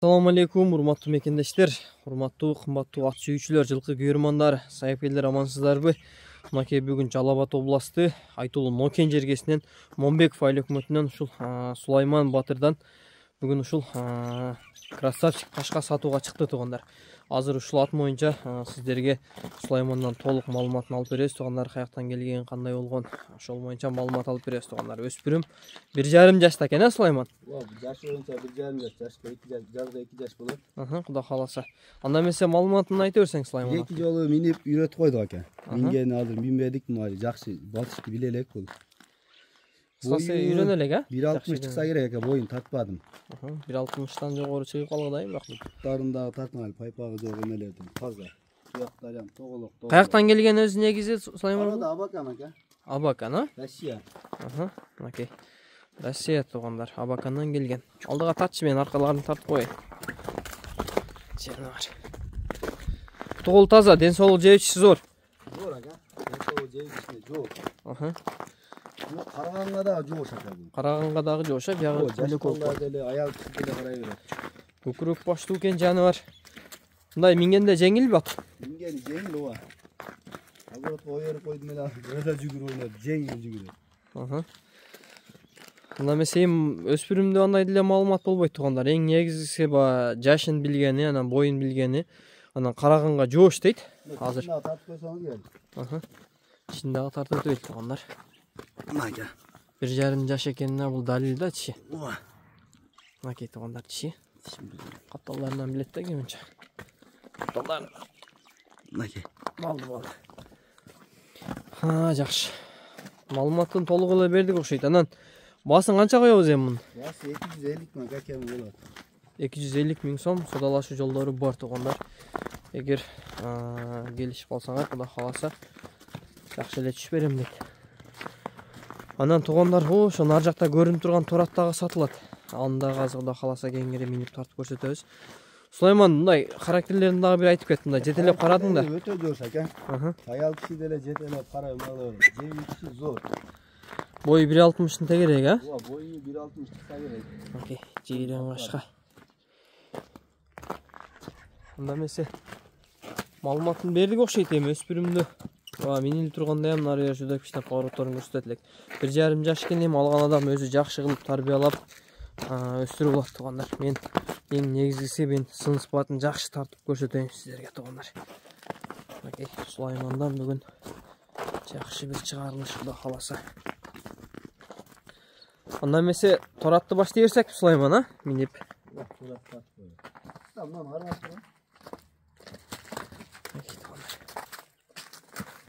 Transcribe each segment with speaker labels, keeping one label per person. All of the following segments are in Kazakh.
Speaker 1: Assalamu alaikum, урматтуу мекендештер, урматтуу кымбаттуу ат сүйүүчүлөр, жылкы көрөрмандар, сайыпкерлер, амансыздарбы? Мынакей бүгүн Жалал Абад областы Айтулуу Нокен жергесинен Момбеков айыл өкмөтүнөн ушул Сулайман Батырдан бүгүн ушул красавчик кашка сатууга чыкты туугандар. Азыр ушул ат боюнча сиздерге Сулаймандан толук маалыматын алып беребиз туугандар. Каяктан келген, кандай болгон, ошол боюнча маалымат алып беребиз туугандар. Өспүрүм 1,5 жашта экен, Сулайман?
Speaker 2: Жаш боюнча 1,5 жаш, жашка 2 жаш болот.
Speaker 1: Кудай кааласа. Анда эмесе маалыматын айта берсең, Сулайман.
Speaker 2: Эки жолу минип үйрөтүп койдук ака. Мингени азыр минбедик, жакшы батышты биле элек бул.
Speaker 1: Кыскасы үйрөнө элек,
Speaker 2: 1,60 чыкса керек ака, боюн тартпадым.
Speaker 1: 1,60тан жогору чыгып калгыдай, бирок
Speaker 2: буттарындагы тартмай пайпагы жок эмелердин таза. Туяктар ham тоголок.
Speaker 1: Каяктан келген өзү негизи, Сулайман?
Speaker 2: Арада Абакан ака.
Speaker 1: Абакан,
Speaker 2: Россия.
Speaker 1: Окей. Россия туугандар, Абакандан келген. Алдыга татчы, мен аркаларын тартып коеюн. Жаныбар. Тогол таза, ден соолук жебичиси зор.
Speaker 2: Зор ака. Ден соолук жебичиси жок. Караганга дагы жоош ака бул.
Speaker 1: Караганга дагы жоош, биягы
Speaker 2: жашкалар деле, аял киши деле карай берет.
Speaker 1: Көкүрөк баштуу экен жаныбар. Мындай мингенде жеңилби ат?
Speaker 2: Мингени жеңил ооба. Агорот ойырып койдум эле, өтө жүгүрүп ойнойт, жеңил жүгүрөт. Анда эмесе өспүрүмдө андай деле маалымат болбойт туугандар. Эң негизгиси жашын билгени, анан боюн билгени, анан караганга жоош дейт. Азыр тартып койсоңуз келди.
Speaker 1: Ичиндеги тартып өтөйт туугандар.
Speaker 2: Мага.
Speaker 1: 1,5 жаш экенине бул далил да, тиши.
Speaker 2: Ооба.
Speaker 1: Мынакей туугандар, тиши. Капталдарынан билет да кеминче. Капталдар.
Speaker 2: Мага.
Speaker 1: Болду. Жакшы. Маалыматын толук эле бердик окшойт. Анан баасын канча коебуз эми муну?
Speaker 2: Баасы 250 миң какем болот.
Speaker 1: 250 миң сом содалашуу жолдору бар туугандар. Эгер келишип калсаңар, Кудай кааласа, жакшы эле түшүп берем дейт. Анан туугандар, ошо нар жакта көрүнүп турган торат дагы сатылат. Андагы азыр Кудай кааласа кеңири минип тартып көрсөтөбүз. Сулайман, мындай характерлерин дагы бир айтып кет, мындай жетелеп карадың да.
Speaker 2: Өтө жоош ака. Аял киши деле жетелеп карап алып, жебичиси зор.
Speaker 1: Бою 1,60 тегерек,
Speaker 2: Ооба, бою 1,60 чыкса керек.
Speaker 1: Окей, жигирен кашка. Анда эмесе маалыматын бердик окшойт эми өспүрүмдү. Минилип турганда ham нары жашоодо кичине поворотторун көрсөтөт элек. 1,5 жаш экен, эми алган адам өзү жакшы кылып тарбиялап өстүрүп алат туугандар. Мен эң негизгиси сын сыпатын жакшы тартып көрсөтөйүн сиздерге туугандар. Окей, Сулаймандан бүгүн жакшы бир чыгарылыш Кудай кааласа. Анда эмесе торатты баштай берсек, Сулайман, минип.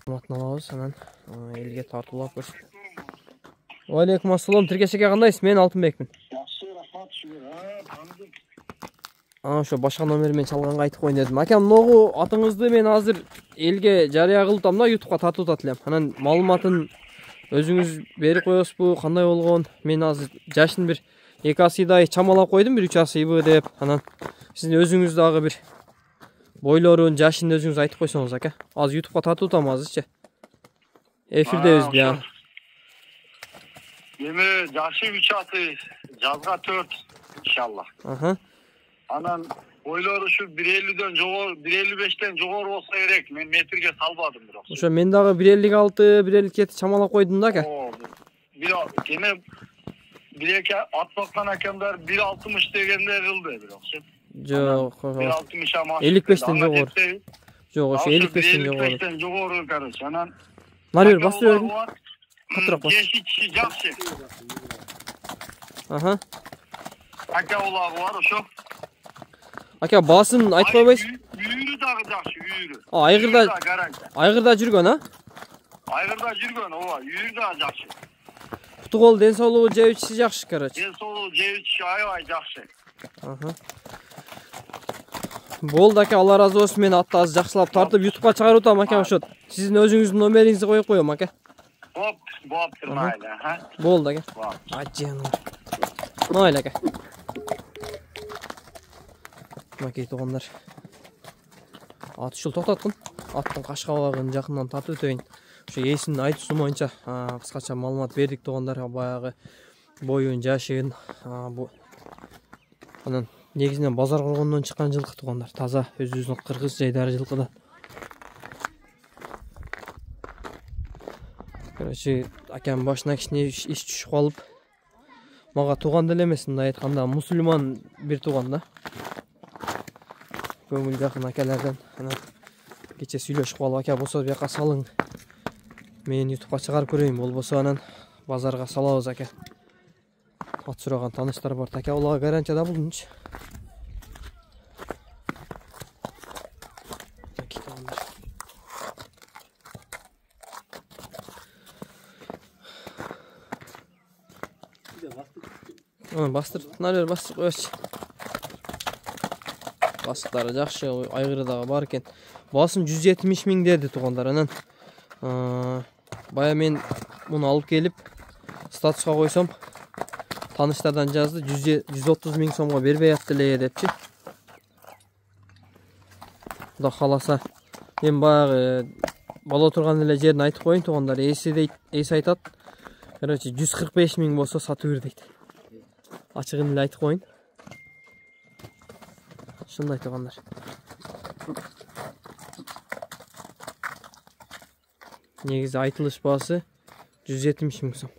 Speaker 1: Матын алабыз, анан элге тартуулап көрсөт. Алейкум ассалам, Тиркеш ака, кандайсыз? Мен Алтынбекмин.
Speaker 3: Жакшы, рахмат, таныдым.
Speaker 1: Ошо башка номермен чалганга айтып коеюн дедим. Ака, могу атыңызды мен азыр элге жарыя кылдым да, YouTubeга тартып атат элем. Анан маалыматын өзүңүз берип коесузбу, кандай болгон? Мен азыр жашын бир 2 асыйдай чамалап койдум, бир 3 асыйбы деп. Анан сиз өзүңүз дагы бир бойлорун, жашын өзүңүз айтып койсоңуз, ака. Азыр YouTubeга тартып атам азырчы. Эфирдебиз бия.
Speaker 3: Эми жашы 3 аты, жазга 4 иншалла. Анан бойлору ушу 1,50дөн жогору, 1,55ден жогору болсо керек. Мен метрге салбадым бирок.
Speaker 1: Ошо мен дагы 1,56, 1,57 чамалап койдум да, ака.
Speaker 3: Эми 1-2 атмактан акамдар 1,60 дегенде кылды бирокчу.
Speaker 1: Жок,
Speaker 3: 1,60 амаш.
Speaker 1: 55ден жогору. Жок, ошо 55ден жогору.
Speaker 3: 55ден жогору, короче. Анан
Speaker 1: Нарер басып бердим. Катыраак бас.
Speaker 3: Жешичи жакшы. Ака улагы бар ошо.
Speaker 1: Ака, баасын айтып койбойсуз?
Speaker 3: Үйүрү дагы жакшы, үйүрү.
Speaker 1: Айгырда жүргөн,
Speaker 3: Айгырда жүргөн, ооба, үйүрү дагы жакшы.
Speaker 1: Путугол ден соолугу, жебичиси жакшы, короче.
Speaker 3: Ден соолугу, жебичиси аябай жакшы.
Speaker 1: Болду ака, Алла разы болсун. Мен атты азыр жакшылап тартып YouTubeга чыгарып атам, ака, ошо. Сиздин өзүңүздүн номериңизди коюп коем, ака.
Speaker 3: Болуптур, майли,
Speaker 1: Болду, ака. Ажаным. Майли, ака. Мынакей туугандар. Ат ушул токтоткун. Аттын кашкабагын жакындан тартып өтөйүн. Ошо ээсинин айтуусу боюнча кыскача маалымат бердик туугандар. Баягы боюн, жашын, анан Негізінен базар құрғаннан шыққан жылқы туғандар. Таза өзіміздің қырғыз жайдары жылқыдан. Короче, акам башына кішіне іш түшіп қалып, маға туған делемесін, айтқанда мұсылман бір туған да. Көңіл жақын акалардан. Кеше сөйлешіп қалып, ака болса бияққа салың. Мен ютубқа шығарып көрейін, ол болса анан базарға салабыз ака. Ат сұраған таныштар бар. Ака оларға гарантияда болдыңыз. Bastır, narıyor, bastır koyarız. Bastıkları жақшы, айғырдағы бар екен. Басым 170 мың деді туғандарынан. Бая мен мұны алып келіп, статусқа қойсам, таныштардан жазды, 130 мың сомға бербей аттыле депші. Құда қаласа, мен баяғы бала тұрған еле жерін айтып қойын, туғандар есі айтады. Короче, 145 мың болса сату бер дейді. Açığın ile айтып қойын. Şunu da айтығандар. Негізі айтылыш басы 170 мың сом.